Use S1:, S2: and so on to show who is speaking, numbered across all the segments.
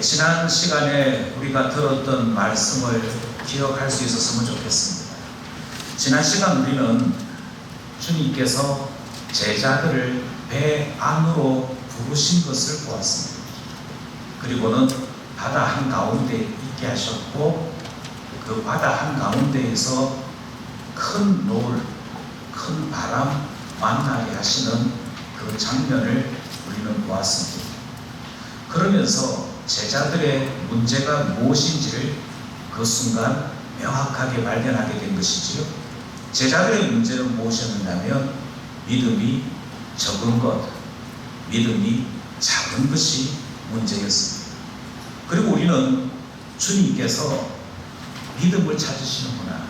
S1: 지난 시간에 우리가 들었던 말씀을 기억할 수 있었으면 좋겠습니다. 지난 시간 우리는 주님께서 제자들을 배 안으로 부르신 것을 보았습니다. 그리고는 바다 한가운데 있게 하셨고, 그 바다 한가운데에서 큰 노을, 큰 바람 만나게 하시는 그 장면을 우리는 보았습니다. 그러면서 제자들의 문제가 무엇인지를 그 순간 명확하게 발견하게 된 것이지요. 제자들의 문제는 무엇이었냐면 믿음이 적은 것, 믿음이 작은 것이 문제였습니다. 그리고 우리는 주님께서 믿음을 찾으시는구나,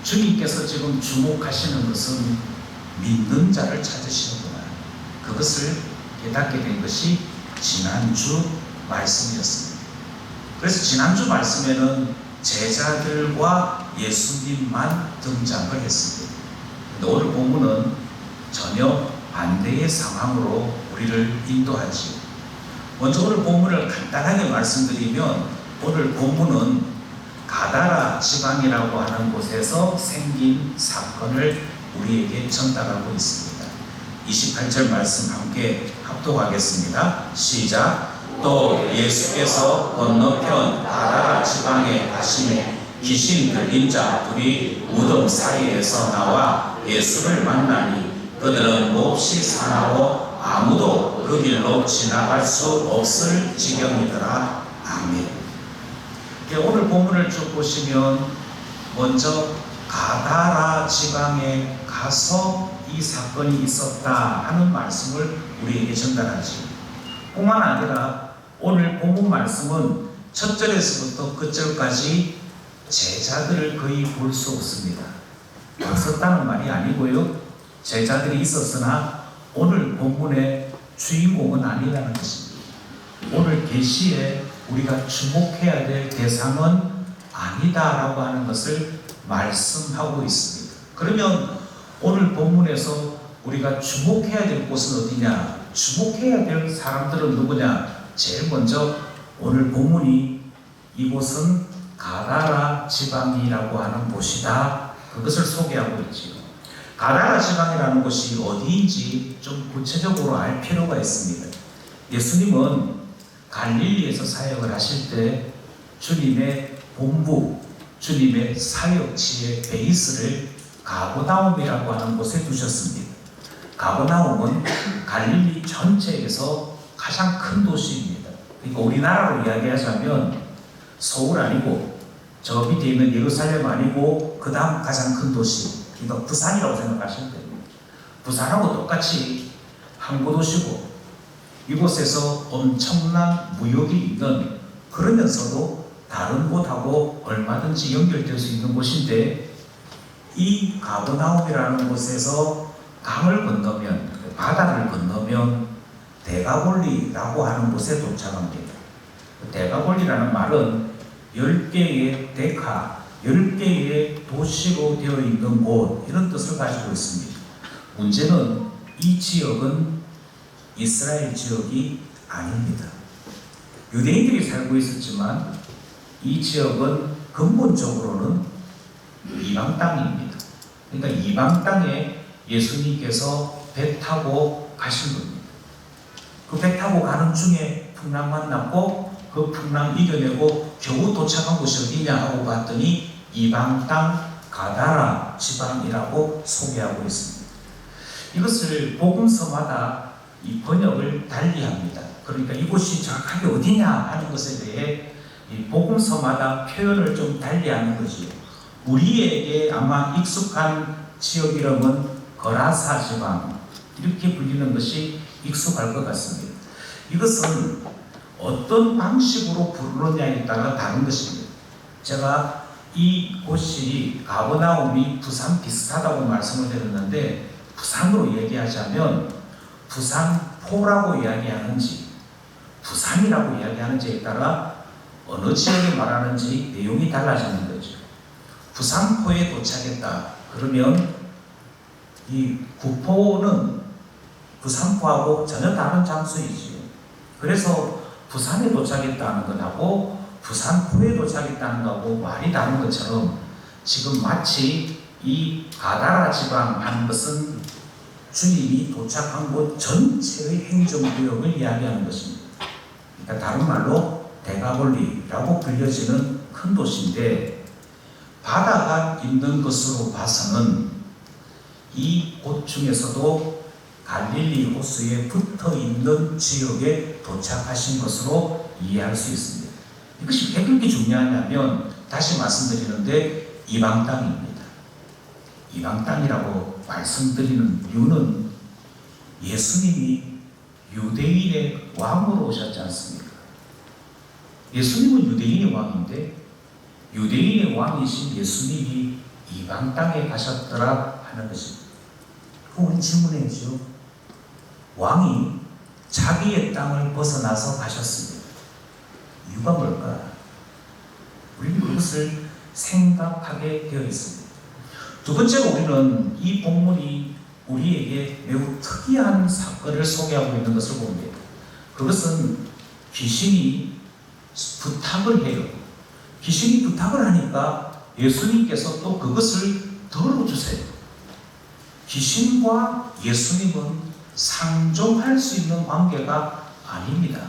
S1: 주님께서 지금 주목하시는 것은 믿는 자를 찾으시는구나, 그것을 깨닫게 된 것이 지난주 말씀이었습니다. 그래서 지난주 말씀에는 제자들과 예수님만 등장을 했습니다. 그런데 오늘 본문은 전혀 반대의 상황으로 우리를 인도하지요. 먼저 오늘 본문을 간단하게 말씀드리면, 오늘 본문은 가다라 지방이라고 하는 곳에서 생긴 사건을 우리에게 전달하고 있습니다. 28절 말씀 함께 합독하겠습니다. 시작. 또 예수께서 건너편 가다라 지방에 가시매 귀신 들린 자 둘이 무덤 사이에서 나와 예수를 만나니 그들은 몹시 사나워 아무도 그 길로 지나갈 수 없을 지경이더라. 아멘. 오늘 본문을 쭉 보시면 먼저 가다라 지방에 가서 이 사건이 있었다 하는 말씀을 우리에게 전달하지. 뿐만 아니라 오늘 본문 말씀은 첫 절에서부터 끝절까지 제자들을 거의 볼 수 없습니다. 없었다는 말이 아니고요, 제자들이 있었으나 오늘 본문의 주인공은 아니라는 것입니다. 오늘 계시에 우리가 주목해야 될 대상은 아니다라고 하는 것을 말씀하고 있습니다. 그러면 오늘 본문에서 우리가 주목해야 될 곳은 어디냐? 주목해야 될 사람들은 누구냐? 제일 먼저 오늘 본문이 이곳은 가다라 지방이라고 하는 곳이다, 그것을 소개하고 있지요. 가다라 지방이라는 곳이 어디인지 좀 구체적으로 알 필요가 있습니다. 예수님은 갈릴리에서 사역을 하실 때 주님의 본부, 주님의 사역지의 베이스를 가버나움이라고 하는 곳에 두셨습니다. 가버나움은 갈릴리 전체에서 가장 큰 도시입니다. 그러니까 우리나라로 이야기하자면 서울 아니고 저 밑에 있는 예루살렘 아니고 그 다음 가장 큰 도시, 그러니까 부산이라고 생각하시면 됩니다. 부산하고 똑같이 항구도시고 이곳에서 엄청난 무역이 있는, 그러면서도 다른 곳하고 얼마든지 연결될 수 있는 곳인데, 이 가버나움이라는 곳에서 강을 건너면, 바다를 건너면 대가볼리라고 하는 곳에 도착합니다. 대가볼리라는 말은 10개의 대가, 10개의 도시로 되어 있는 곳, 이런 뜻을 가지고 있습니다. 문제는 이 지역은 이스라엘 지역이 아닙니다. 유대인들이 살고 있었지만 이 지역은 근본적으로는 이방 땅입니다. 그러니까 이방 땅에 예수님께서 배 타고 가신 겁니다. 그 배 타고 가는 중에 풍랑 만났고, 그 풍랑 이겨내고 겨우 도착한 곳이 어디냐 하고 봤더니 이방 땅 가다라 지방이라고 소개하고 있습니다. 이것을 복음서마다 이 번역을 달리합니다. 그러니까 이곳이 정확하게 어디냐 하는 것에 대해 이 복음서마다 표현을 좀 달리하는 거지요. 우리에게 아마 익숙한 지역 이름은 거라사 지방, 이렇게 불리는 것이 익숙할 것 같습니다. 이것은 어떤 방식으로 부르느냐에 따라 다른 것입니다. 제가 이 곳이 가버나움이 부산 비슷하다고 말씀을 드렸는데, 부산으로 얘기하자면 부산포라고 이야기하는지 부산이라고 이야기하는지에 따라 어느 지역에 말하는지 내용이 달라지는 거죠. 부산포에 도착했다 그러면 이 구포는 부산포하고 전혀 다른 장소이지요. 그래서 부산에 도착했다는 것하고 부산포에 도착했다는 것하고 말이 다른 것처럼 지금 마치 이 가다라 지방 하는 것은 주님이 도착한 곳 전체의 행정구역을 이야기하는 것입니다. 그러니까 다른 말로 데가볼리라고 불려지는 큰 도시인데, 바다가 있는 것으로 봐서는 이 곳 중에서도 갈릴리 호수에 붙어 있는 지역에 도착하신 것으로 이해할 수 있습니다. 이것이 왜 그렇게 중요하냐면, 다시 말씀드리는데 이방 땅입니다. 이방 땅이라고 말씀드리는 이유는 예수님이 유대인의 왕으로 오셨지 않습니까? 예수님은 유대인의 왕인데 유대인의 왕이신 예수님이 이방 땅에 가셨더라 하는 것입니다. 그건 질문이죠. 왕이 자기의 땅을 벗어나서 가셨습니다. 이유가 뭘까? 우리는 그것을 생각하게 되어 있습니다. 두 번째로 우리는 이 본문이 우리에게 매우 특이한 사건을 소개하고 있는 것을 봅니다. 그것은 귀신이 부탁을 해요. 귀신이 부탁을 하니까 예수님께서 또 그것을 덜어주세요. 귀신과 예수님은 상종할 수 있는 관계가 아닙니다.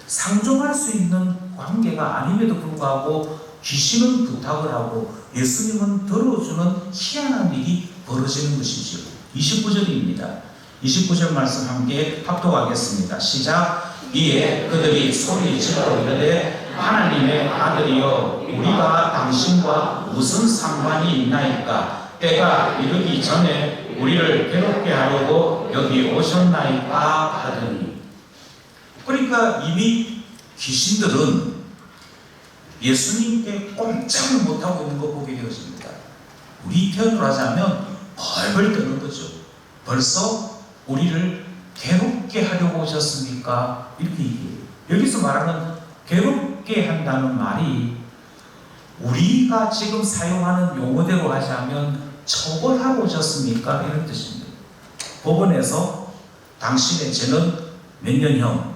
S1: 상종할 수 있는 관계가 아님에도 불구하고 귀신은 부탁을 하고 예수님은 들어주는 희한한 일이 벌어지는 것이죠. 29절입니다. 29절 말씀 함께 합독하겠습니다. 시작. 이에 그들이 소리 질러 이르되 하나님의 아들이여 우리가 당신과 무슨 상관이 있나이까? 때가 이르기 전에 우리를 괴롭게 하려고 여기 오셨나이까 하더니. 그러니까 이미 귀신들은 예수님께 꼼짝을 못하고 있는 거 보게 되었습니다. 우리 표현으로 하자면 벌벌 떠는 거죠. 벌써 우리를 괴롭게 하려고 오셨습니까? 이렇게 얘기해요. 여기서 말하는 괴롭게 한다는 말이 우리가 지금 사용하는 용어대로 하자면 처벌하고 오셨습니까? 이런 뜻입니다. 법원에서 당신의 죄는 몇 년형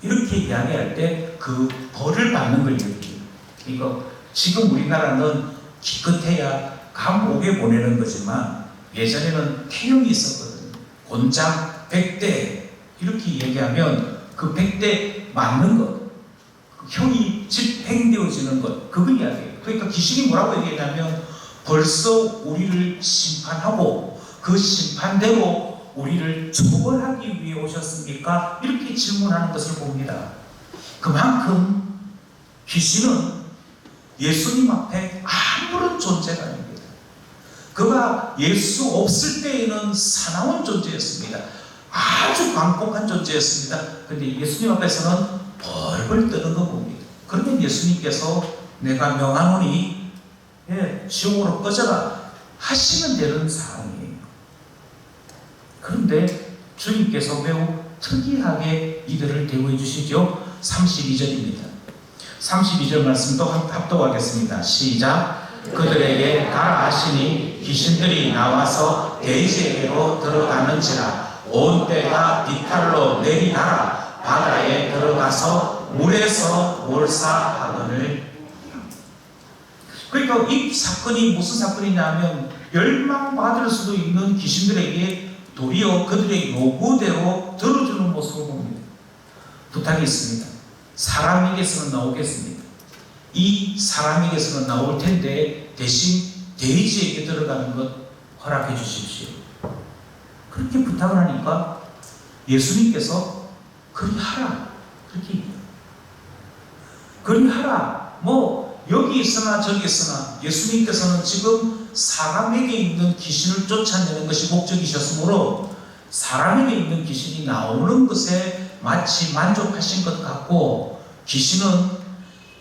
S1: 이렇게 이야기할 때 그 벌을 받는 걸 얘기해요. 그러니까 지금 우리나라는 기껏해야 감옥에 보내는 거지만 예전에는 태형이 있었거든요. 곤장 100대 이렇게 얘기하면 그 100대 맞는 것, 그 형이 집행되어지는 것, 그거 이야기해요. 그러니까 귀신이 뭐라고 얘기했냐면 벌써 우리를 심판하고 그 심판대로 우리를 처벌하기 위해 오셨습니까? 이렇게 질문하는 것을 봅니다. 그만큼 귀신은 예수님 앞에 아무런 존재가 아닙니다. 그가 예수 없을 때에는 사나운 존재였습니다. 아주 광폭한 존재였습니다. 그런데 예수님 앞에서는 벌벌 떠는 거 봅니다. 그러면 예수님께서 내가 명하노니 지옥으로 꺼져라 하시면 되는 상황이에요. 그런데 주님께서 매우 특이하게 이들을 대우해 주시죠. 32절입니다. 32절 말씀도 합독하겠습니다. 시작. 그들에게 가라 하시니 귀신들이 나와서 돼지에게로 들어가는지라 온 때가 비탈로 내리다라 바다에 들어가서 물에서 몰사하거늘. 그러니까 이 사건이 무슨 사건이냐면 멸망받을 수도 있는 귀신들에게 도리어 그들의 요구대로 들어주는 모습을 봅니다. 부탁이 있습니다. 사람에게서는 나오겠습니다. 이 사람에게서는 나올 텐데 대신 돼지에게 들어가는 것 허락해 주십시오. 그렇게 부탁을 하니까 예수님께서 그리 하라 그렇게 얘기해요. 그리 하라. 뭐 여기 있으나 저기 있으나 예수님께서는 지금 사람에게 있는 귀신을 쫓아내는 것이 목적이셨으므로 사람에게 있는 귀신이 나오는 것에 마치 만족하신 것 같고 귀신은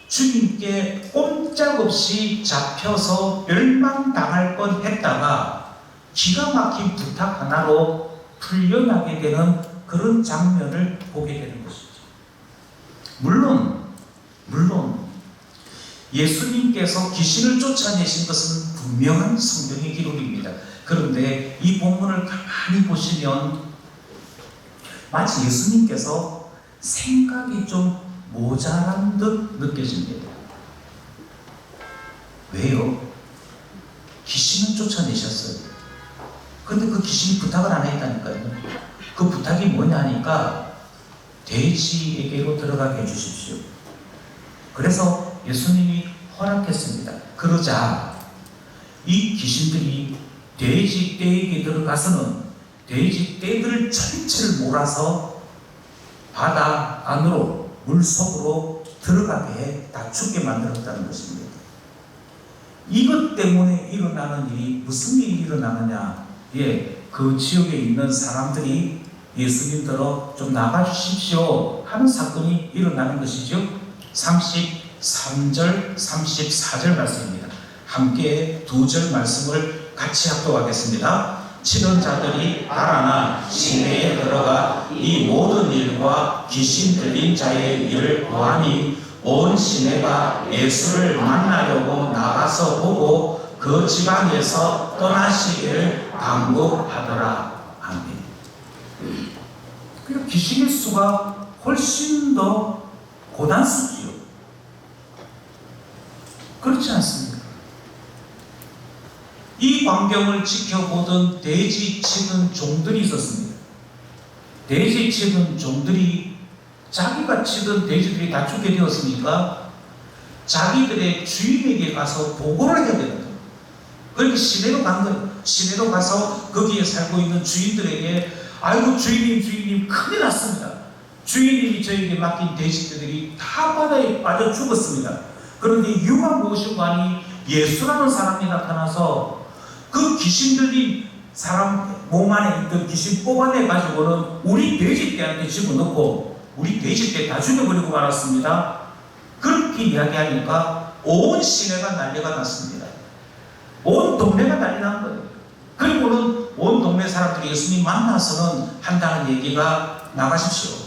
S1: 주님께 꼼짝없이 잡혀서 멸망당할 뻔했다가 기가 막힌 부탁 하나로 풀려나게 되는 그런 장면을 보게 되는 것이죠. 물론 예수님께서 귀신을 쫓아내신 것은 분명한 성경의 기록입니다. 그런데 이 본문을 가만히 보시면 마치 예수님께서 생각이 좀 모자란 듯 느껴집니다. 왜요? 귀신은 쫓아내셨어요. 근데 그 귀신이 부탁을 안 했다니까요. 그 부탁이 뭐냐 하니까 돼지에게로 들어가게 해주십시오. 그래서 예수님이 허락했습니다. 그러자 이 귀신들이 돼지 떼에게 들어가서는 돼지 떼들 전체를 몰아서 바다 안으로 물속으로 들어가게 해 다 죽게 만들었다는 것입니다. 이것 때문에 일어나는 일이 무슨 일이 일어나느냐? 그 지역에 있는 사람들이 예수님더러 좀 나가주십시오 하는 사건이 일어나는 것이죠. 33절, 34절 말씀입니다. 함께 두 절 말씀을 같이 합독하겠습니다. 치던 자들이 달아나 시내에 들어가 이 모든 일과 귀신 들린 자의 일을 보아니 온 시내가 예수를 만나려고 나가서 보고 그 지방에서 떠나시기를 당부하더라. 아멘. 그리고 귀신의 수가 훨씬 더 고단수지요. 그렇지 않습니까? 이 광경을 지켜보던 돼지 치던 종들이 있었습니다. 돼지 치던 종들이 자기가 치던 돼지들이 다 죽게 되었으니까 자기들의 주인에게 가서 보고를 해야 됩니다. 그러니까 시내로 간 거예요. 시내로 가서 거기에 살고 있는 주인들에게 아이고 주인님 큰일 났습니다. 주인님이 저에게 맡긴 돼지들이 다 바다에 빠져 죽었습니다. 그런데 이유가 무엇인고 하니 예수라는 사람이 나타나서 그 귀신 들린 사람 몸 안에 있던 귀신 뽑아내 가지고는 우리 돼지떼한테 집어넣고 우리 돼지떼 다 죽여버리고 말았습니다. 그렇게 이야기하니까 온 시내가 난리가 났습니다. 온 동네가 난리 난 거예요. 그리고는 온 동네 사람들이 예수님 만나서는 한다는 얘기가 나가십시오.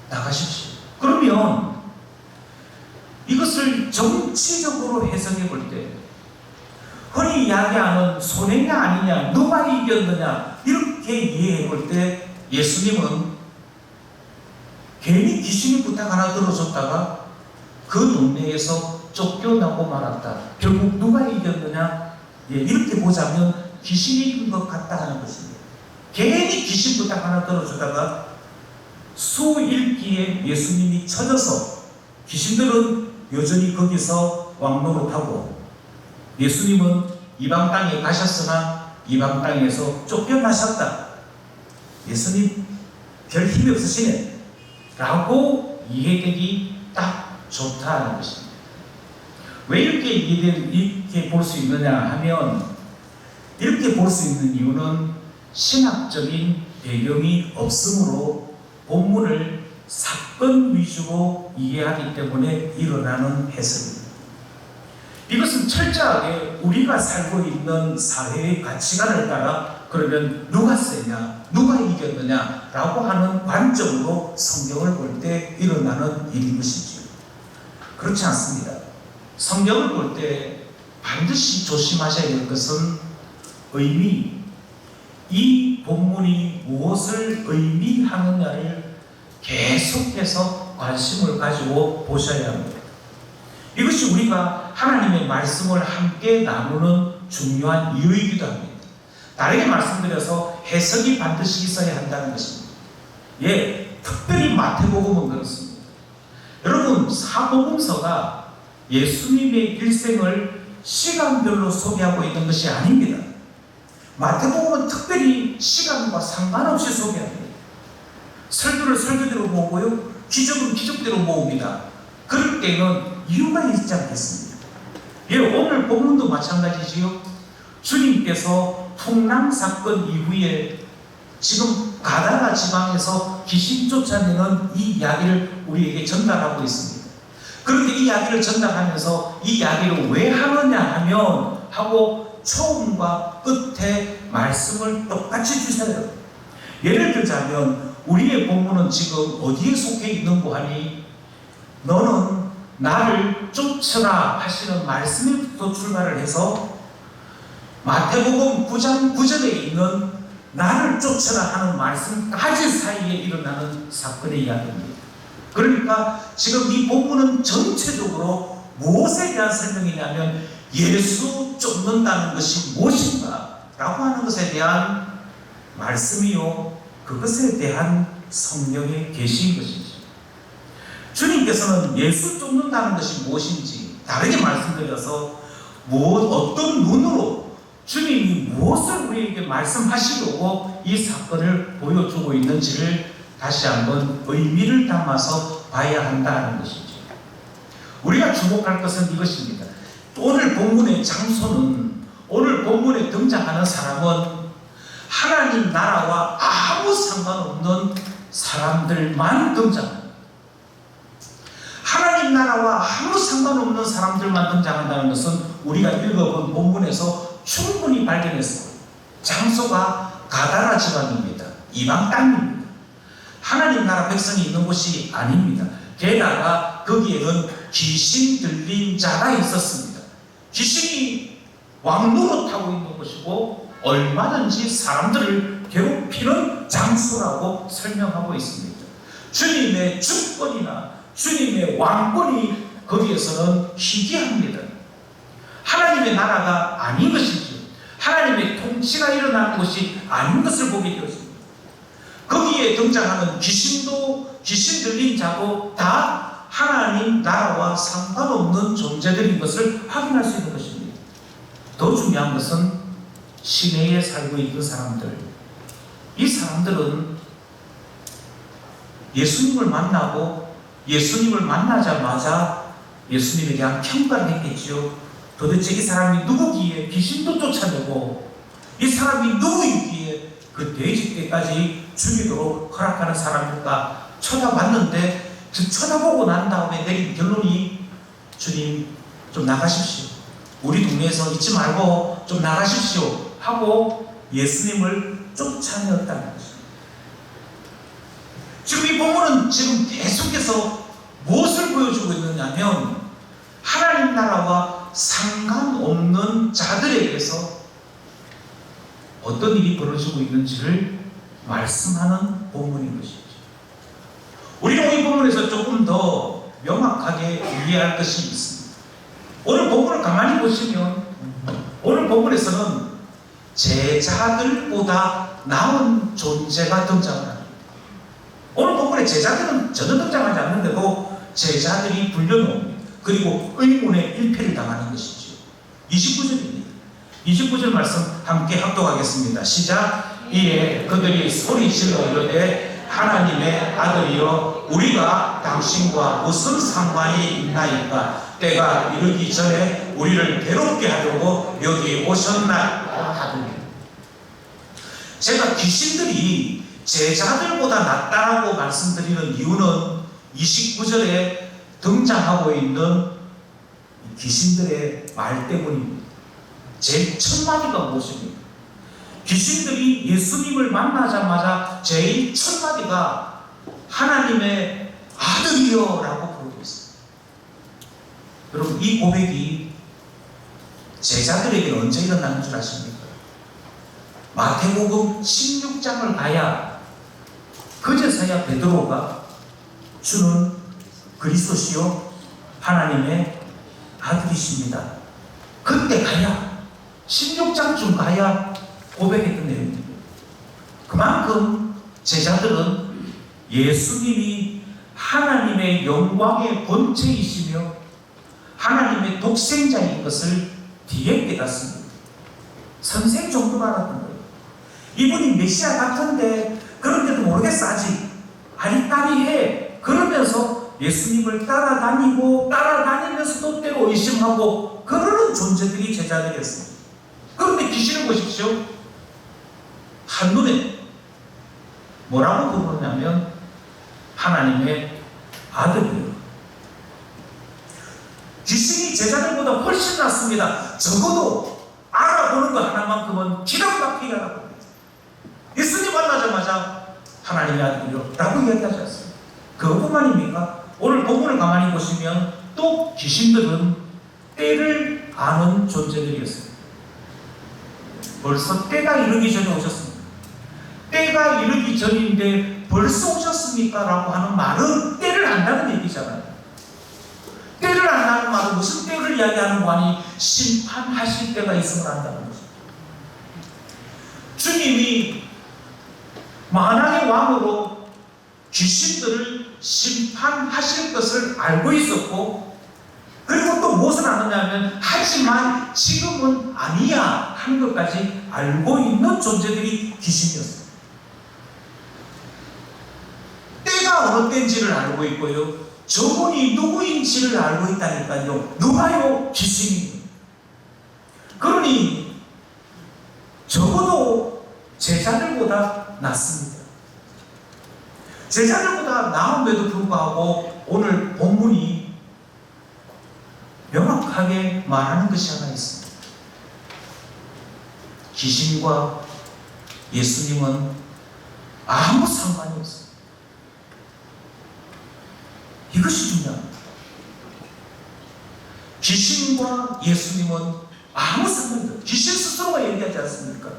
S1: 나가십시오. 그러면 이것을 정치적으로 해석해 볼 때 흔히 이야기하는 손해냐 아니냐 누가 이겼느냐 이렇게 이해해 볼 때 예수님은 괜히 귀신이 부탁 하나 들어줬다가 그 동네에서 쫓겨나고 말았다. 결국 누가 이겼느냐 이렇게 보자면 귀신이 이긴 것 같다 하는 것입니다. 괜히 귀신 부탁 하나 들어주다가 수일기에 예수님이 쳐져서 귀신들은 여전히 거기서 왕노릇하고 예수님은 이방 땅에 가셨으나 이방 땅에서 쫓겨나셨다. 예수님 별 힘이 없으시네 라고 이해되기 딱 좋다는 것입니다. 왜 이렇게 볼 수 있느냐 하면 이렇게 볼 수 있는 이유는 신학적인 배경이 없으므로 본문을 사건 위주로 이해하기 때문에 일어나는 해석입니다. 이것은 철저하게 우리가 살고 있는 사회의 가치관을 따라 그러면 누가 세냐 누가 이겼느냐 라고 하는 관점으로 성경을 볼 때 일어나는 일인 것이지요. 그렇지 않습니다. 성경을 볼 때 반드시 조심하셔야 될 것은 의미, 이 본문이 무엇을 의미하느냐를 계속해서 관심을 가지고 보셔야 합니다. 이것이 우리가 하나님의 말씀을 함께 나누는 중요한 이유이기도 합니다. 다르게 말씀드려서 해석이 반드시 있어야 한다는 것입니다. 특별히 마태복음은 그렇습니다. 여러분, 사복음서가 예수님의 일생을 시간별로 소개하고 있는 것이 아닙니다. 마태복음은 특별히 시간과 상관없이 소개합니다. 설교를 설교대로 모으고요, 기적은 기적대로 모읍니다. 그럴 때는 이유가 있지 않겠습니까? 오늘 본문도 마찬가지지요. 주님께서 풍랑 사건 이후에 지금 가다라 지방에서 귀신 쫓아내는 이 이야기를 우리에게 전달하고 있습니다. 그런데 이 이야기를 전달하면서 이 이야기를 왜 하느냐 하면 하고 처음과 끝에 말씀을 똑같이 주세요. 예를 들자면 우리의 본문은 지금 어디에 속해 있는고 하니 너는 나를 쫓으라 하시는 말씀부터 출발을 해서 마태복음 9장 9절에 있는 나를 쫓아라 하는 말씀까지 사이에 일어나는 사건의 이야기입니다. 그러니까 지금 이 본문은 전체적으로 무엇에 대한 설명이냐면 예수 쫓는다는 것이 무엇인가 라고 하는 것에 대한 말씀이요, 그것에 대한 성령의 계시인 것이죠. 주님께서는 예수 쫓는다는 것이 무엇인지 다르게 말씀드려서 어떤 눈으로 주님이 무엇을 우리에게 말씀하시려고 이 사건을 보여주고 있는지를 다시 한번 의미를 담아서 봐야 한다는 것이죠. 우리가 주목할 것은 이것입니다. 오늘 본문의 장소는, 오늘 본문에 등장하는 사람은 하나님 나라와 아무 상관없는 사람들만 등장합니다. 하나님 나라와 아무 상관없는 사람들만 등장한다는 것은 우리가 읽어본 본문에서 충분히 발견했습니다. 장소가 가다라 지방입니다. 이방 땅입니다. 하나님 나라 백성이 있는 곳이 아닙니다. 게다가 거기에는 귀신 들린 자가 있었습니다. 귀신이 왕노릇하고 있는 곳이고 얼마든지 사람들을 괴롭히는 장소라고 설명하고 있습니다. 주님의 주권이나 주님의 왕권이 거기에서는 희귀합니다. 하나님의 나라가 아닌 것이죠. 하나님의 통치가 일어나는 것이 아닌 것을 보게 되었습니다. 거기에 등장하는 귀신도, 귀신 들린 자도 다 하나님 나라와 상관없는 존재들인 것을 확인할 수 있는 것입니다. 더 중요한 것은 시내에 살고 있는 사람들, 이 사람들은 예수님을 만나고 예수님을 만나자마자 예수님에 대한 평가를 했겠지요. 도대체 이 사람이 누구기에 귀신도 쫓아내고 이 사람이 누구이기에 그 돼지떼까지 죽이도록 허락하는 사람일까 쳐다봤는데, 쳐다보고 난 다음에 내린 결론이 주님 좀 나가십시오, 우리 동네에서 있지 말고 좀 나가십시오 하고 예수님을 쫓아내었다는 것입니다. 지금 이 본문은 지금 계속해서 무엇을 보여주고 있느냐면 하나님 나라와 상관없는 자들에게서 어떤 일이 벌어지고 있는지를 말씀하는 본문인 것이죠. 우리는 이 본문에서 조금 더 명확하게 이해할 것이 있습니다. 오늘 본문을 가만히 보시면 오늘 본문에서는 제자들보다 나은 존재가 등장합니다. 오늘 본문에 제자들은 전혀 등장하지 않는데도 제자들이 불려놓습니다. 그리고 의문의 일패를 당하는 것이죠. 29절입니다. 29절 말씀 함께 합독하겠습니다. 시작. 이에 그들이 소리질러 이르되 하나님의 아들이여 우리가 당신과 무슨 상관이 있나이까? 때가 이르기 전에 우리를 괴롭게 하려고 여기 오셨나 하더니. 제가 귀신들이 제자들보다 낫다라고 말씀드리는 이유는 29절에 등장하고 있는 귀신들의 말 때문입니다. 제일 첫 마디가 무엇입니까? 귀신들이 예수님을 만나자마자 제일 첫 마디가 하나님의 아들이여 라고 부르고 있습니다. 여러분, 이 고백이 제자들에게는 언제 일어나는 줄 아십니까? 마태복음 16장을 가야, 그제서야 베드로가 주는 그리스도시요 하나님의 아들이십니다, 그때 가야, 16장쯤 가야 고백했던 내용입니다. 그만큼 제자들은 예수님이 하나님의 영광의 본체이시며 하나님의 독생자인 것을 뒤에 깨닫습니다. 선생 정도로 알았던 거예요. 이분이 메시아 같은데 그런데도 모르겠어 아직 아리까리해. 그러면서 예수님을 따라다니면서도 때로 의심하고 그러는 존재들이 제자들이었습니다. 그런데 귀신을 보십시오. 한눈에 뭐라고 부르냐면 하나님의 아들이에요. 귀신이 제자들보다 훨씬 낫습니다. 적어도 알아보는 것 하나만큼은 기가 막히게 알아봅니다. 예수님 만나자마자 하나님의 아들이요 라고 이야기하지 않습니다. 그것뿐만입니까? 오늘 본문을 가만히 보시면 또 귀신들은 때를 아는 존재들이었습니다. 벌써 때가 이르기 전에 오셨습니다. 때가 이르기 전인데 벌써 오셨습니까? 라고 하는 말은 때를 안다는 얘기잖아요. 때를 안다는 말은 무슨 때를 이야기하는 거 아니? 심판하실 때가 있음을 안다는 거죠. 주님이 만왕의 왕으로 귀신들을 심판하실 것을 알고 있었고, 그리고 또 무엇을 아느냐면 하지만 지금은 아니야 하는 것까지 알고 있는 존재들이 귀신이었어요. 때가 어느 때인지를 알고 있고요, 저분이 누구인지를 알고 있다니까요. 누가요? 귀신이. 그러니 적어도 제자들보다 낫습니다. 제자들보다 나음에도 불구하고 오늘 본문이 명확하게 말하는 것이 하나 있습니다. 귀신과 예수님은 아무 상관이 없습니다. 이것이 중요합니다. 귀신과 예수님은 아무 상관이 없습니다. 귀신 스스로가 얘기하지 않습니까?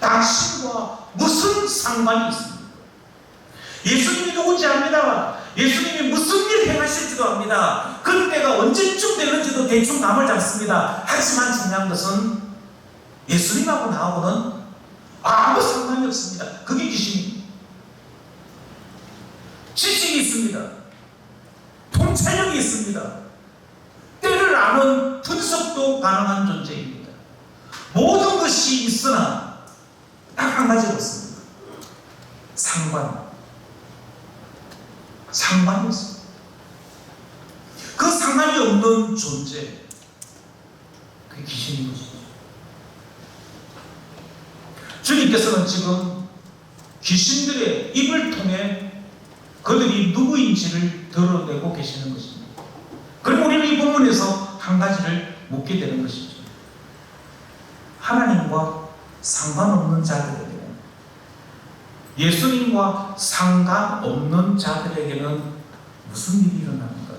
S1: 당신과 무슨 상관이 있습니까? 예수님이 누군지 압니다. 예수님이 무슨 일 행하실지도 압니다. 그때가 언제쯤 되는지도 대충 감을 잡습니다. 하지만 중요한 것은 예수님하고 나하고는 아무 상관이 없습니다. 그게 귀신입니다. 지식이 있습니다. 통찰력이 있습니다. 때를 아는 분석도 가능한 존재입니다. 모든 것이 있으나 딱 한 가지가 없습니다. 상관이 없습니다. 그 상관이 없는 존재, 그게 귀신인 것이죠. 주님께서는 지금 귀신들의 입을 통해 그들이 누구인지를 드러내고 계시는 것입니다. 그리고 우리는 이 본문에서 한 가지를 묻게 되는 것이죠. 하나님과 상관없는 자들에게는, 예수님과 상관없는 자들에게는 무슨 일이 일어나는가?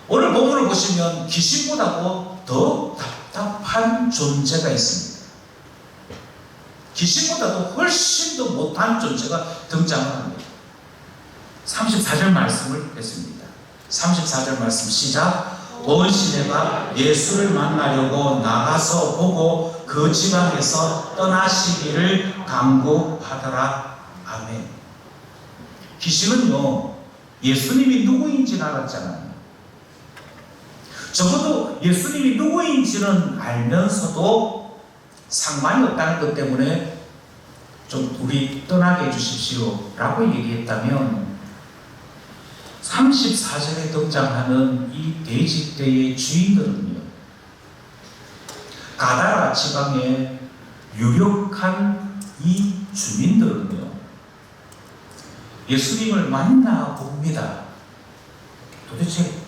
S1: 오늘 본문을 보시면 귀신보다도 더 답답한 존재가 있습니다. 귀신보다도 훨씬 더 못한 존재가 등장을 합니다. 34절 말씀을 했습니다. 34절 말씀 시작. 온 시내가 예수를 만나려고 나가서 보고 그 지방에서 떠나시기를 간구하더라. 아멘. 귀신은요, 예수님이 누구인지는 알았잖아요. 적어도 예수님이 누구인지는 알면서도 상관이 없다는 것 때문에 좀 우리 떠나게 해주십시오 라고 얘기했다면, 34절에 등장하는 이 돼지떼의 주인들은요, 가다라 지방의 유력한 이 주민들은요, 예수님을 만나봅니다. 도대체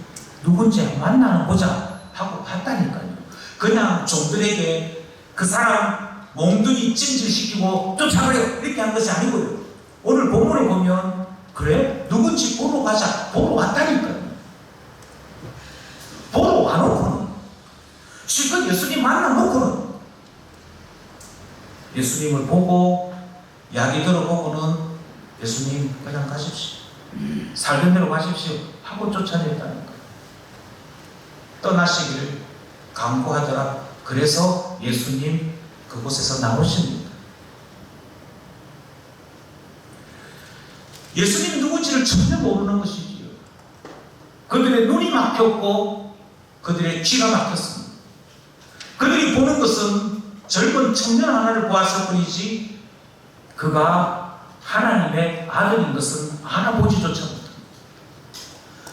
S1: 누군지 만나는 보자 하고 봤다니까요. 그냥 종들에게 그 사람 몽둥이 찜질시키고 쫓아버려 이렇게 한 것이 아니고요. 오늘 본문을 보면 그래? 누군지 보러 가자. 보러 왔다니까요. 보러 와놓고는, 실컷 예수님 만나놓고는, 예수님을 보고 이야기 들어보고는 예수님 그냥 가십시오, 살던 대로 가십시오 하고 쫓아냈다니까요. 떠나시기를 간구하더라. 그래서 예수님 그곳에서 나오십니다. 예수님이 누군지를 전혀 모르는 것이지요. 그들의 눈이 막혔고 그들의 귀가 막혔습니다. 그들이 보는 것은 젊은 청년 하나를 보았을 뿐이지 그가 하나님의 아들인 것은 알아보지조차 못합니다.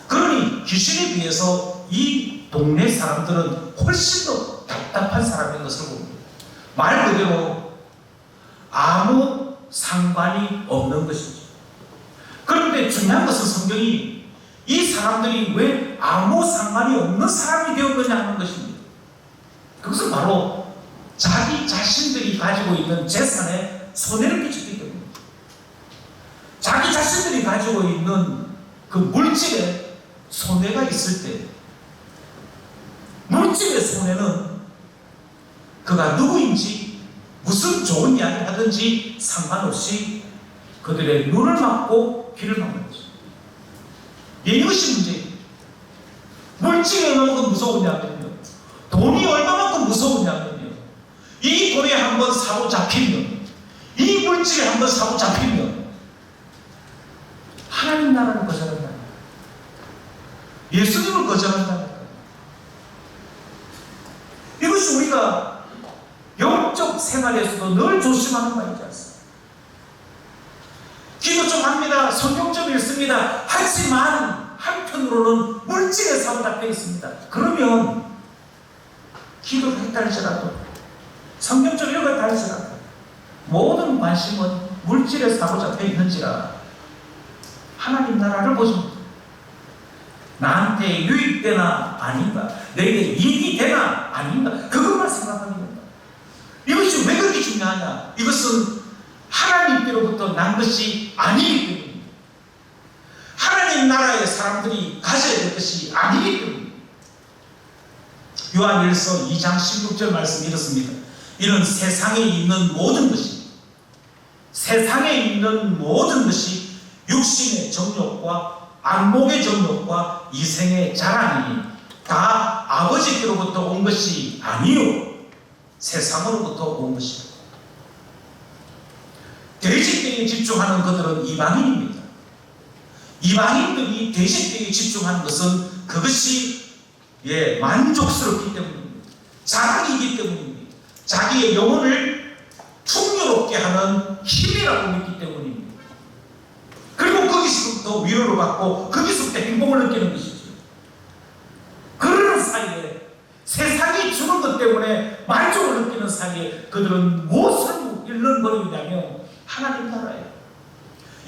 S1: 그러니 귀신에 비해서 이 동네 사람들은 훨씬 더 답답한 사람인 것을 봅니다. 말 그대로 아무 상관이 없는 것이죠. 그런데 중요한 것은 성경이 이 사람들이 왜 아무 상관이 없는 사람이 되었느냐 하는 것입니다. 그것은 바로 자기 자신들이 가지고 있는 재산에 손해를 끼쳤기 때문입니다. 자기 자신들이 가지고 있는 그 물질에 손해가 있을 때, 물질의 손해는 그가 누구인지 무슨 좋은 이야기를 하든지 상관없이 그들의 눈을 막고 귀를 막는 거죠. 이것이 문제입니다. 물질이 얼마만큼 무서우냐면요, 돈이 얼마만큼 무서우냐면요, 이 돈에 한번 사로잡히면, 이 물질에 한번 사로잡히면 하나님 나라를 거절한다, 예수님을 거절한다. 이것이 우리가 영적 생활에서도 늘 조심하는 바이지 않습니까? 기도 좀 합니다, 성경 좀 읽습니다, 하지만 한편으로는 물질에 사로잡혀 있습니다. 그러면 기도를 했다 할지라도, 성경 좀 읽었다 할지라도 모든 관심은 물질에 사로잡혀 있는지라 하나님 나라를 보지 못합니다. 나한테 유익되나 아닌가, 내게 이익이 되나 아닌가, 그것만 생각하는 겁니다. 이것이 왜 그렇게 중요하냐? 이것은 하나님께로부터 난 것이 아니기 때문입니다. 하나님 나라의 사람들이 가져야 될 것이 아니기 때문입니다. 요한일서 2장 16절 말씀이 이렇습니다. 이는 세상에 있는 모든 것이, 세상에 있는 모든 것이 육신의 정욕과 안목의 정욕과 이생의 자랑이니 다 아버지께로부터 온 것이 아니요 세상으로부터 온 것이다. 돼지떼에 집중하는 그들은 이방인입니다. 이방인들이 돼지떼에 집중하는 것은 그것이 만족스럽기 때문입니다. 자랑이기 때문입니다. 자기의 영혼을 풍요롭게 하는 힘이라고 믿기 때문입니다. 그리고 거기서부터 위로를 받고 거기서부터 행복을 느끼는 것이죠. 그러는 사이에, 세상이 주는 것 때문에 만족을 느끼는 사이에 그들은 무엇을 잃어버리냐면 하나님 나라예요.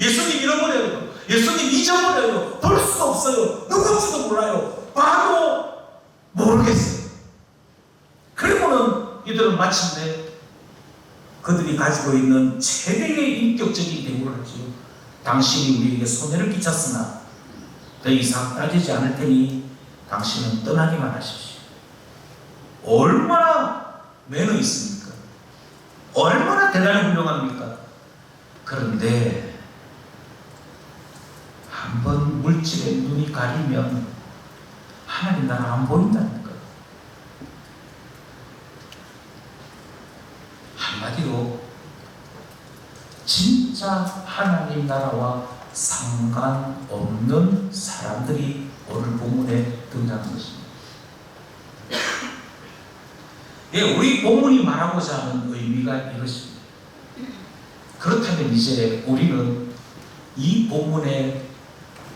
S1: 예수님 잃어버려요. 예수님 잊어버려요. 볼 수가 없어요. 누군지도 몰라요. 봐도 모르겠어요. 그리고는 이들은 마침내 그들이 가지고 있는 최대의 인격적인 대우를 하죠. 당신이 우리에게 손해를 끼쳤으나 더 이상 따지지 않을 테니 당신은 떠나기만 하십시오. 얼마나 매너 있습니까? 얼마나 대단히 훌륭합니까? 그런데 한번 물질에 눈이 가리면 하나님 나라 안 보인다니까. 한마디로 진짜 하나님 나라와 상관없는 사람들이 오늘 본문에 등장한 것입니다. 우리 본문이 말하고자 하는 의미가 이것입니다. 그렇다면 이제 우리는 이 본문의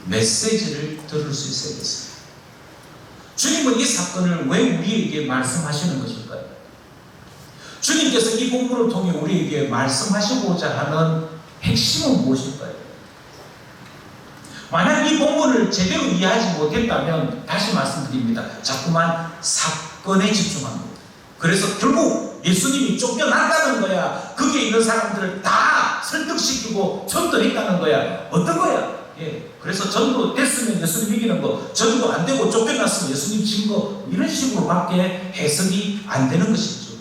S1: 메시지를 들을 수 있어야겠습니다. 주님은 이 사건을 왜 우리에게 말씀하시는 것일까요? 주님께서 이 본문을 통해 우리에게 말씀하시고자 하는 핵심은 무엇일까요? 만약 이 본문을 제대로 이해하지 못했다면 다시 말씀드립니다. 자꾸만 사건에 집중합니다. 그래서 결국 예수님이 쫓겨났다는 거야. 거기에 있는 사람들을 다 설득시키고 전도했다는 거야. 어떤 거야? 그래서 전도 됐으면 예수님 이기는 거, 전도 안 되고 쫓겨났으면 예수님 진 거, 이런 식으로밖에 해석이 안 되는 것이죠.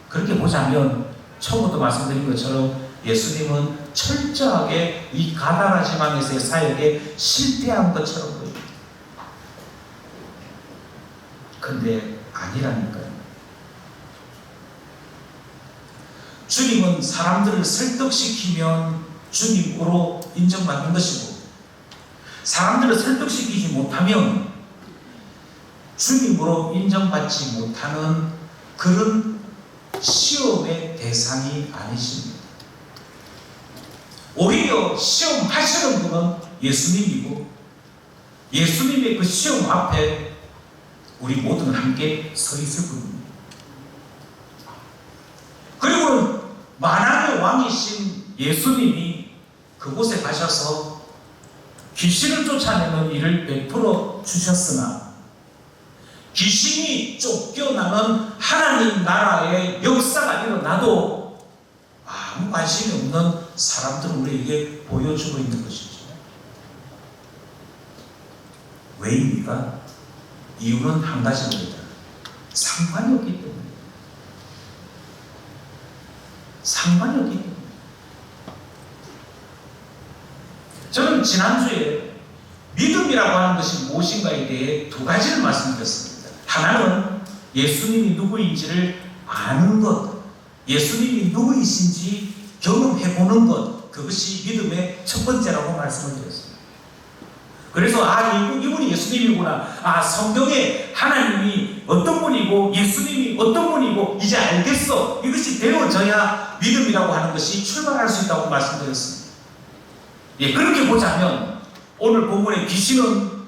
S1: 그렇게 보자면 처음부터 말씀드린 것처럼 예수님은 철저하게 이 가다라 지방에서의 사역에 실패한 것처럼 보입니다. 근데 아니라니까요. 주님은 사람들을 설득시키면 주님으로 인정받는 것이고, 사람들을 설득시키지 못하면 주님으로 인정받지 못하는 그런 시험의 대상이 아니십니다. 오히려 시험하시는 분은 예수님이고, 예수님의 그 시험 앞에 우리 모두는 함께 서 있을 뿐입니다. 그리고 만왕의 왕이신 예수님이 그곳에 가셔서 귀신을 쫓아내는 일을 베풀어 주셨으나, 귀신이 쫓겨나는 하나님 나라의 역사가 일어나도 아무 관심이 없는 사람들은 우리에게 보여주고 있는 것이죠. 왜입니까? 이유는 한 가지입니다. 상관이 없기 때문에. 상관이 없기 때문에. 저는 지난주에 믿음이라고 하는 것이 무엇인가에 대해 두 가지를 말씀드렸습니다. 하나는 예수님이 누구인지를 아는 것, 예수님이 누구이신지 경험해보는 것, 그것이 믿음의 첫 번째라고 말씀을 드렸습니다. 그래서 이분이 예수님이구나, 성경에 하나님이 어떤 분이고 예수님이 어떤 분이고 이제 알겠어, 이것이 되어져야 믿음이라고 하는 것이 출발할 수 있다고 말씀드렸습니다. 예, 그렇게 보자면 오늘 본문의 귀신은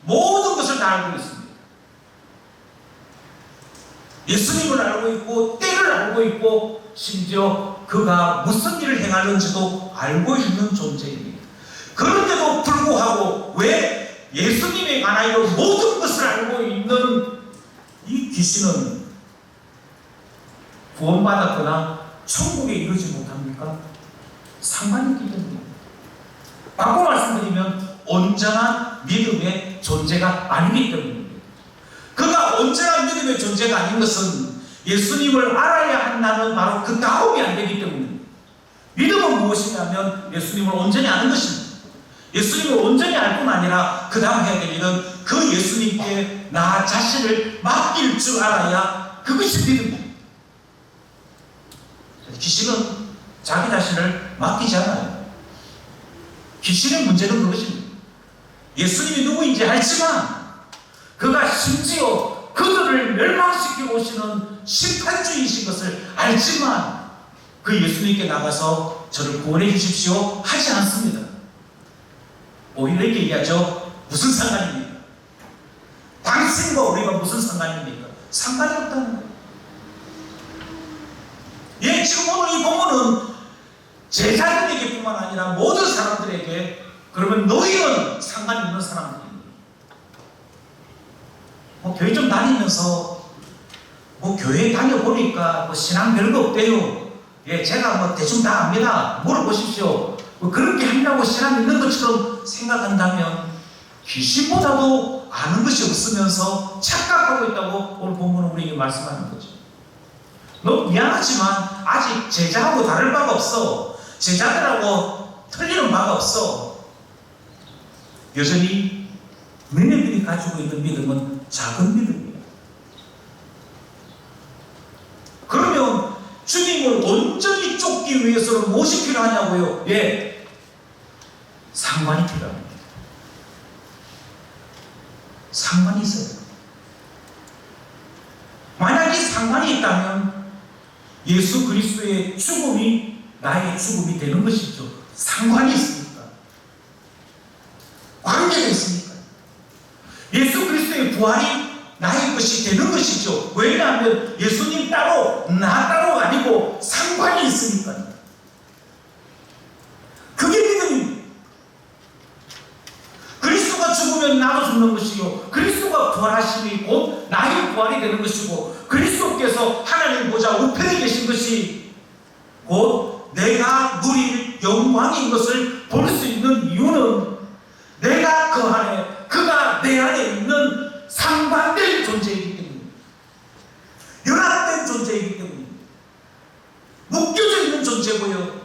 S1: 모든 것을 다 알고 있습니다. 예수님을 알고 있고 때를 알고 있고 심지어 그가 무슨 일을 행하는지도 알고 있는 존재입니다. 그런데도 불구하고 왜 예수님에 관하여 모든 것을 알고 있는 이 귀신은 구원받았거나 천국에 이르지 못합니까? 상관이 있기 때문입니다. 바꿔 말씀드리면 온전한 믿음의 존재가 아니기 때문입니다. 그가 온전한 믿음의 존재가 아닌 것은 예수님을 알아야 한다는 바로 그 다음이 안 되기 때문입니다. 믿음은 무엇이냐면 예수님을 온전히 아는 것입니다. 예수님을 온전히 알 뿐 아니라 그 다음 해야 될 일은 그 예수님께 나 자신을 맡길 줄 알아야 그것이 믿음입니다. 귀신은 자기 자신을 맡기지 않아요. 귀신의 문제는 그것입니다. 예수님이 누구인지 알지만 그가 심지어 그들을 멸망시키고 오시는 심판주이신 것을 알지만 그 예수님께 나가서 저를 구원해 주십시오 하지 않습니다. 오히려 이렇게 얘기하죠. 무슨 상관입니까? 당신과 우리가 무슨 상관입니까? 상관이 없다는 거예요. 예, 지금 오늘 이 본문은 제자들에게 뿐만 아니라 모든 사람들에게, 그러면 너희는 상관이 있는 사람들입니다. 교회 좀 다니면서 교회 다녀보니까 신앙 별거 없대요. 예, 제가 대충 다 압니다. 물어보십시오. 그렇게 한다고 신앙 있는 것처럼 생각한다면 귀신보다도 아는 것이 없으면서 착각하고 있다고 오늘 본문은 우리에게 말씀하는 거죠. 너 미안하지만 아직 제자하고 다를 바가 없어. 제자들하고 틀리는 바가 없어. 여전히 너희들이 가지고 있는 믿음은 작은 믿음이에요. 그러면 주님을 온전히 쫓기 위해서는 무엇이 필요하냐고요? 예, 상관이 필요합니다. 상관이 있어요. 만약 이 상관이 있다면 예수 그리스도의 죽음이 나의 죽음이 되는 것이죠. 상관이 있습니까? 관계가 있습니까? 예수 그리스도의 부활이 나의 것이 되는 것이죠. 왜냐하면 예수님 따로 나 따로 아니고 상관이 있으니까요. 그게 믿음입니다. 그리스도가 죽으면 나도 죽는 것이요, 그리스도가 부활하심이 곧 나의 부활이 되는 것이고, 그리스도께서 하나님 보좌 우편에 계신 것이 곧 내가 누릴 영광인 것을 볼 수 있는 이유는 내가 그 안에, 그가 내 안에 있는 상반된 존재이기 때문입니다. 연합된 존재이기 때문입니다. 묶여져 있는 존재고요.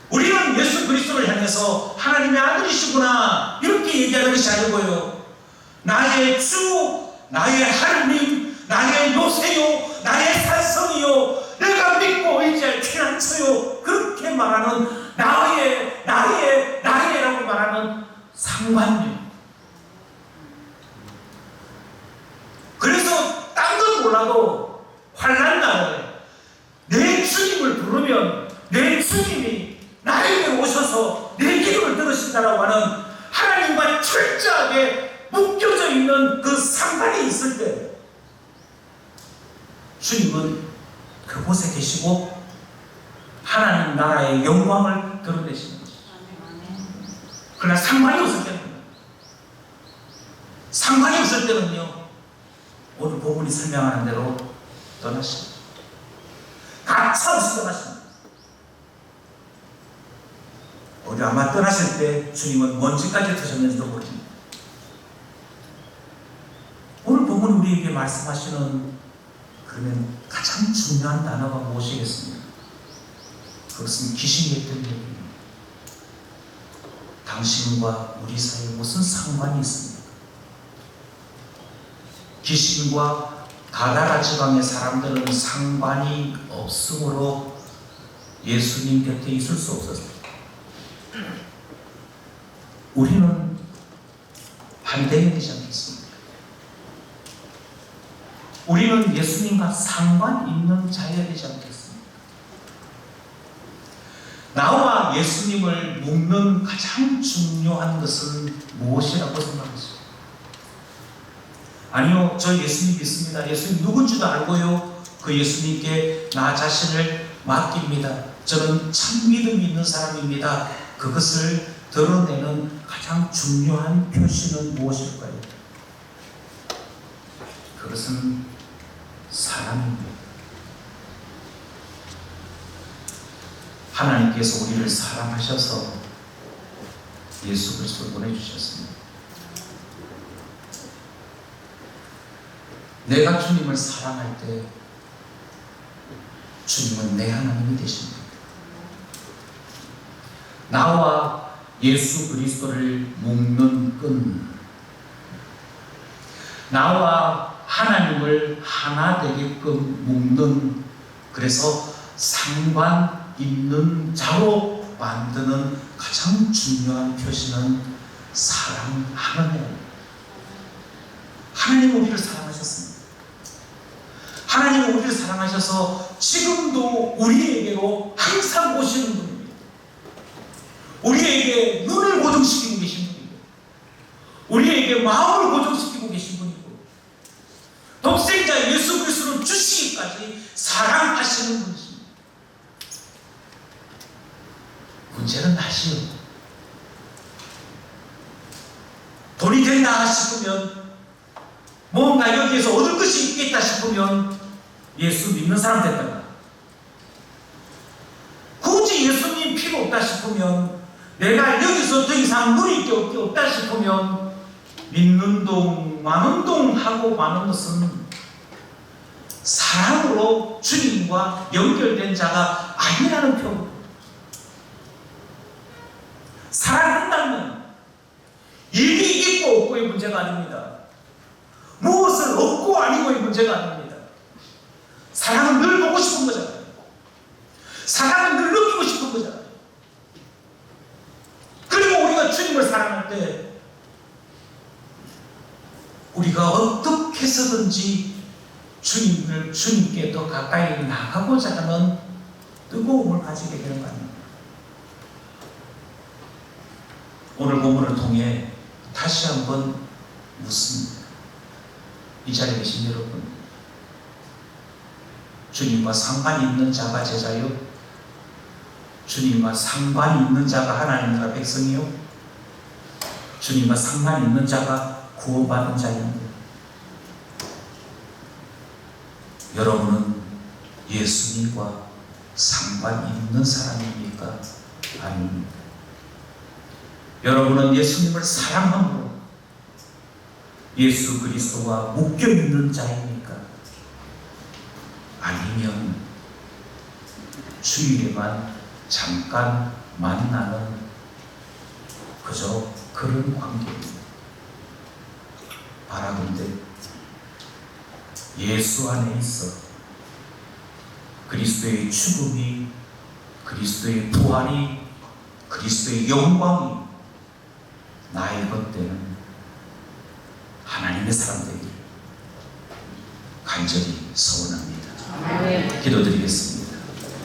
S1: 우리는 예수 그리스도를 향해서 하나님의 아들이시구나 이렇게 얘기하는 것이 아니고요, 나의 주, 나의 하나님, 나의 요새요, 나의 산성이요, 내가 믿고 의지할 피난처요, 그렇게 말하는 나의라고 말하는 상관요. 그래서 딴 건 몰라도 환난 날에 내 주님을 부르면 내 주님이 나에게 오셔서 내 기도를 들으신다라고 하는 하나님과 철저하게 묶여져 있는 그 상관이 있을 때 주님은 그곳에 계시고 하나님 나라의 영광을 드러내시는 것이죠. 그러나 상관이 없을 때는, 상관이 없을 때는요, 오늘 본문이 설명하는 대로 떠나십니다. 가차없이 떠나십니다. 우리 아마 떠나실 때 주님은 먼지까지 드셨는지도 모릅니다. 오늘 본문 우리에게 말씀하시는 그러면 가장 중요한 단어가 무엇이겠습니까? 그것은 귀신이 했던 얘기입니다. 당신과 우리 사이에 무슨 상관이 있습니까? 귀신과 가다라 지방의 사람들은 상관이 없으므로 예수님 곁에 있을 수 없었습니다. 우리는 반대해야 되지 않겠습니까? 우리는 예수님과 상관 있는 자여야 되지 않겠습니까? 나와 예수님을 묶는 가장 중요한 것은 무엇이라고 생각하십니까? 아니요, 저 예수님 믿습니다. 예수님 누군지도 알고요. 그 예수님께 나 자신을 맡깁니다. 저는 참 믿음이 있는 사람입니다. 그것을 드러내는 가장 중요한 표시는 무엇일까요? 그것은 사랑입니다. 하나님께서 우리를 사랑하셔서 예수 그리스도를 보내주셨습니다. 내가 주님을 사랑할 때 주님은 내 하나님이 되십니다. 나와 예수 그리스도를 묶는 끈, 나와 하나님을 하나 되게끔 묶는, 그래서 상관 있는 자로 만드는 가장 중요한 표시는 사랑하는 것. 하나님은 우리를 사랑하셨습니다. 하나님은 우리를 사랑하셔서 지금도 우리에게로 항상 오시는 분입니다. 우리에게 눈을 고정시키고 계신 분이고, 우리에게 마음을 고정시키고 계신 분이고, 독생자 예수 그리스도를 주시기까지 사랑하시는 분이십니다. 문제는 다시요. 돈이 된다 싶으면, 뭔가 여기에서 얻을 것이 있겠다 싶으면 예수 믿는 사람 됐다가, 굳이 예수님 필요 없다 싶으면, 내가 여기서 더 이상 누릴 게 없다 싶으면 믿는 동 마는 동 하고 마는 것은 사랑으로 주님과 연결된 자가 아니라는 표현. 사랑한다면 일이 있고 없고의 문제가 아닙니다. 무엇을 얻고 아니고의 문제가 아닙니다. 사랑은 늘 보고 싶은 거잖아요. 사랑은 늘 느끼고 싶은 거잖아요. 그리고 우리가 주님을 사랑할 때 우리가 어떻게 해서든지 주님께 더 가까이 나가고자 하는 뜨거움을 가지게 되는 거 아닙니까? 오늘 본문을 통해 다시 한번 묻습니다. 이 자리에 계신 여러분, 주님과 상관이 있는 자가 제자요? 주님과 상관이 있는 자가 하나님 나라 백성이요? 주님과 상관이 있는 자가 구원받은 자입니다. 여러분은 예수님과 상관이 있는 사람입니까? 아닙니까? 여러분은 예수님을 사랑함으로 예수 그리스도와 묶여있는 자입니까? 아니면 주일에만 잠깐 만나는 그저 그런 관계입니다. 바라본데 예수 안에 있어 그리스도의 죽음이, 그리스도의 부활이, 그리스도의 영광이 나의 것되는 하나님의 사람 되기를 간절히 소원합니다. 기도드리겠습니다.